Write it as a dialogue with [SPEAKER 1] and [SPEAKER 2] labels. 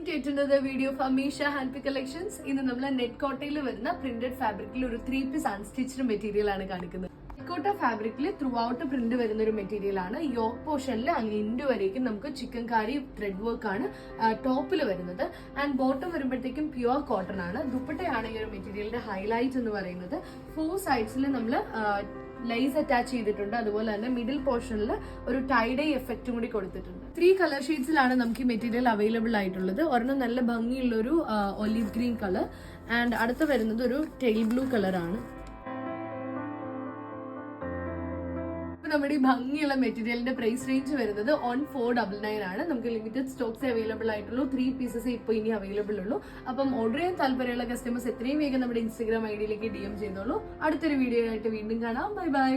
[SPEAKER 1] to yet another video of Amisha Handpick Collections. ഇന്ന് നമ്മൾ net കോട്ടയിൽ വരുന്ന പ്രിന്റഡ് ഫാബ്രിക്കിൽ ഒരു 3-piece അൺസ്റ്റിച്ച്ഡ് മെറ്റീരിയൽ ആണ് കാണിക്കുന്നത്. നെറ്റ് കോട്ട ഫാബ്രിക്കിൽ ത്രൂ ഔട്ട് പ്രിന്റ് വരുന്ന ഒരു മെറ്റീരിയൽ ആണ്. യോക്ക് പോർഷനിൽ അങ്ങ് ഇൻഡു വരേക്കും നമുക്ക് ചിക്കൻ കാരി ത്രെഡ് വർക്ക് ആണ് ടോപ്പിൽ വരുന്നത്. ആൻഡ് ബോട്ടം വരുമ്പോഴത്തേക്കും പ്യുവർ കോട്ടൺ ആണ്. ദുപ്പട്ടയാണ് ഈ ഒരു മെറ്റീരിയലിന്റെ ഹൈലൈറ്റ് എന്ന് പറയുന്നത്. 4 സൈഡ്സിൽ നമ്മൾ ലൈസ് അറ്റാച്ച് ചെയ്തിട്ടുണ്ട്. അതുപോലെ തന്നെ മിഡിൽ പോർഷനിൽ ഒരു ടൈഡൈ എഫക്റ്റും കൂടി കൊടുത്തിട്ടുണ്ട്. 3 കളർ ഷെയ്ഡ്സിലാണ് നമുക്ക് ഈ മെറ്റീരിയൽ അവൈലബിൾ ആയിട്ടുള്ളത്. ഒരെണ്ണം നല്ല ഭംഗിയുള്ള ഒരു ഒലിവ് ഗ്രീൻ കളർ ആൻഡ് അടുത്ത് വരുന്നത് ഒരു ടെയിൽ ബ്ലൂ കളറാണ്. നമ്മുടെ ഈ ഭംഗിയുള്ള മെറ്റീരിയലിന്റെ പ്രൈസ് റേഞ്ച് വരുന്നത് 1499 ആണ്. നമുക്ക് ലിമിറ്റഡ് സ്റ്റോക്സ് അവൈലബിൾ ആയിട്ടുള്ളൂ. 3 പീസസ് ഇപ്പോൾ ഇനി അവൈലബിൾ ഉള്ളൂ. അപ്പം ഓർഡർ ചെയ്യാൻ താല്പര്യമുള്ള കസ്റ്റമേഴ്സ് എത്രയും വേഗം നമ്മുടെ ഇൻസ്റ്റാഗ്രാം ഐഡിയിലേക്ക് DM ചെയ്തോളൂ. അടുത്തൊരു വീഡിയോ ആയിട്ട് വീണ്ടും കാണാം. Bye bye.